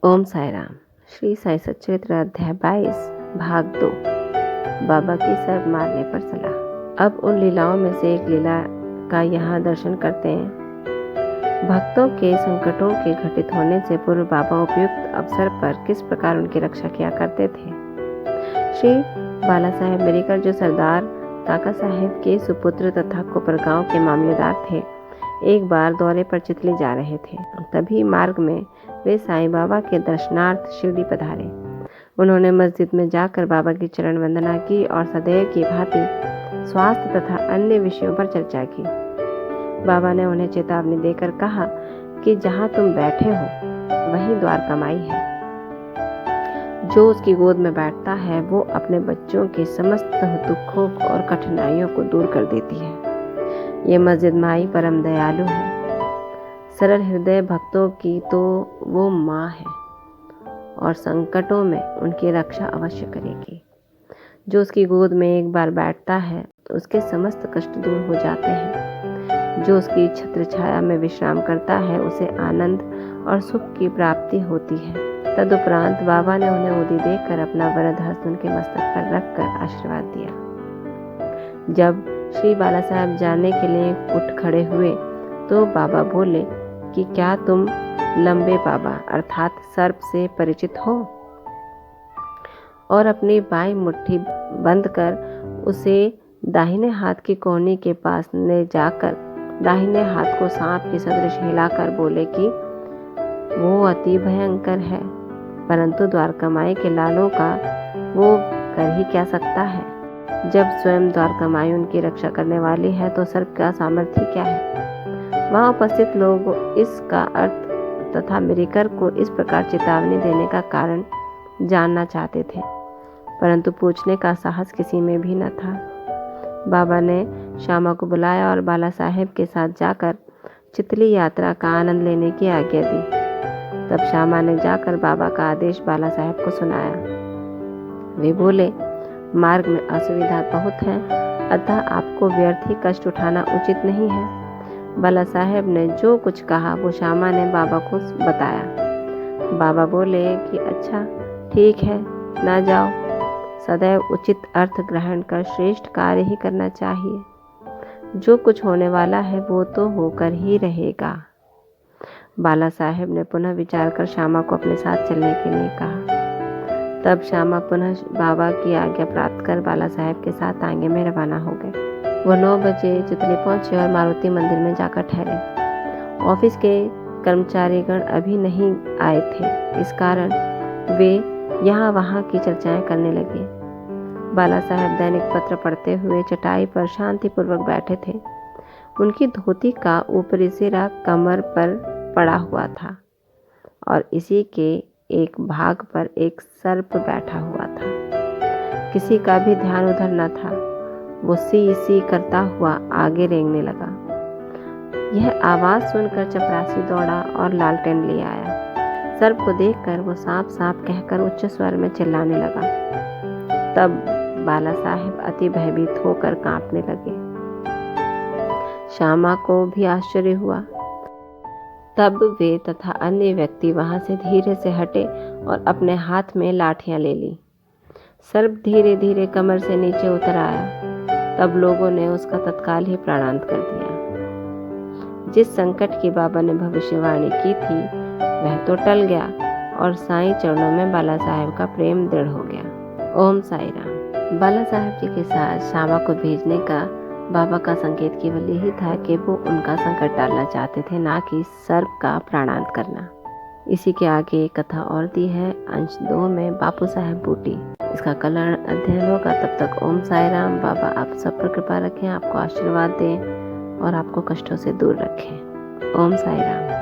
ओम साई राम। श्री साई सच्चरित्र अध्याय 22 भाग 2। बाबा की सर्प मारने पर सलाह। अब उन लीलाओं में से एक लीला का यहाँ दर्शन करते हैं। भक्तों के संकटों के घटित होने से पूर्व बाबा उपयुक्त अवसर पर किस प्रकार उनकी रक्षा किया करते थे। श्री बाला साहेब मेरिकर जो सरदार काका साहेब के सुपुत्र तथा कोपरगांव के मामलेदार थे, एक बार दौरे पर चितली जा रहे थे। तभी मार्ग में वे साईं बाबा के दर्शनार्थ शिरडी पधारे। उन्होंने मस्जिद में जाकर बाबा की चरण वंदना की और सदैव की भांति स्वास्थ्य तथा अन्य विषयों पर चर्चा की। बाबा ने उन्हें चेतावनी देकर कहा कि जहाँ तुम बैठे हो वहीं द्वारकामाई है। जो उसकी गोद में बैठता है वो अपने बच्चों के समस्त दुखों और कठिनाइयों को दूर कर देती है। ये मस्जिद माई परम दयालु है। सरल हृदय भक्तों की तो वो माँ है और संकटों में उनकी रक्षा अवश्य करेगी। जो उसकी गोद में एक बार बैठता है उसके समस्त कष्ट दूर हो जाते हैं। जो उसकी छत्र छाया में विश्राम करता है उसे आनंद और सुख की प्राप्ति होती है। तदुपरांत बाबा ने उन्हें उदी देकर अपना वरद हस्त उनके मस्तक पर रखकर आशीर्वाद दिया। जब श्री बाला साहब जाने के लिए उठ खड़े हुए तो बाबा बोले कि क्या तुम लंबे बाबा अर्थात सर्प से परिचित हो? और अपनी बाईं मुट्ठी बंद कर उसे दाहिने हाथ की कोहनी के पास ले जाकर दाहिने हाथ को सांप की सदृश हिलाकर बोले कि वो अति भयंकर है, परंतु द्वारकामाई के लालों का वो कर ही क्या सकता है। जब स्वयं द्वारकामाई उनकी रक्षा करने वाली है तो सर्प का सामर्थ्य क्या है। वहां उपस्थित लोग इसका अर्थ तथा मेरिकर को इस प्रकार चेतावनी देने का कारण जानना चाहते थे, परंतु पूछने का साहस किसी में भी न था। बाबा ने श्यामा को बुलाया और बाला साहेब के साथ जाकर चितली यात्रा का आनंद लेने की आज्ञा दी। तब श्यामा ने जाकर बाबा का आदेश बाला साहेब को सुनाया। वे बोले, मार्ग में असुविधा बहुत है, अतः आपको व्यर्थ ही कष्ट उठाना उचित नहीं है। बाला साहेब ने जो कुछ कहा वो श्यामा ने बाबा को बताया। बाबा बोले कि अच्छा ठीक है, ना जाओ। सदैव उचित अर्थ ग्रहण कर श्रेष्ठ कार्य ही करना चाहिए। जो कुछ होने वाला है वो तो होकर ही रहेगा। बाला साहेब ने पुनः विचार कर श्यामा को अपने साथ चलने के लिए कहा। तब श्यामा पुनः बाबा की आज्ञा प्राप्त कर बाला साहेब के साथ आगे में रवाना हो गए। वो 9 बजे चितली पहुंचे और मारुति मंदिर में जाकर ठहरे। ऑफिस के कर्मचारीगण अभी नहीं आए थे, इस कारण वे यहाँ वहाँ की चर्चाएं करने लगे। बाला साहेब दैनिक पत्र पढ़ते हुए चटाई पर शांतिपूर्वक बैठे थे। उनकी धोती का ऊपरी सिरा कमर पर पड़ा हुआ था और इसी के एक भाग पर एक सर्प बैठा हुआ था। किसी का भी ध्यान उधर न था। वो सी सी करता हुआ आगे रेंगने लगा। यह आवाज सुनकर चपरासी दौड़ा और लालटेन ले आया। सर्प को देखकर वो सांप सांप कहकर उच्च स्वर में चिल्लाने लगा। तब बाला साहेब अति भयभीत होकर कांपने लगे। श्यामा को भी आश्चर्य हुआ। तब वे तथा अन्य व्यक्ति वहां से धीरे से हटे और अपने हाथ में लाठियां ले ली। सर्प धीरे धीरे कमर से नीचे उतर आया। तब लोगों ने उसका तत्काल ही प्राणांत कर दिया। जिस संकट की बाबा ने भविष्यवाणी की थी वह तो टल गया और साईं चरणों में बाला साहेब का प्रेम दृढ़ हो गया। ओम साई राम। बाला साहेब जी के साथ श्यामा को भेजने का बाबा का संकेत केवल यही था कि वो उनका संकट टालना चाहते थे, ना कि सर्प का प्राणांत करना। इसी के आगे एक कथा और दी है अंश 2 में बापू साहेब बूटी। इसका कल अध्ययन होगा। तब तक ओम साई राम। बाबा आप सब पर कृपा रखें, आपको आशीर्वाद दें और आपको कष्टों से दूर रखें। ओम साई राम।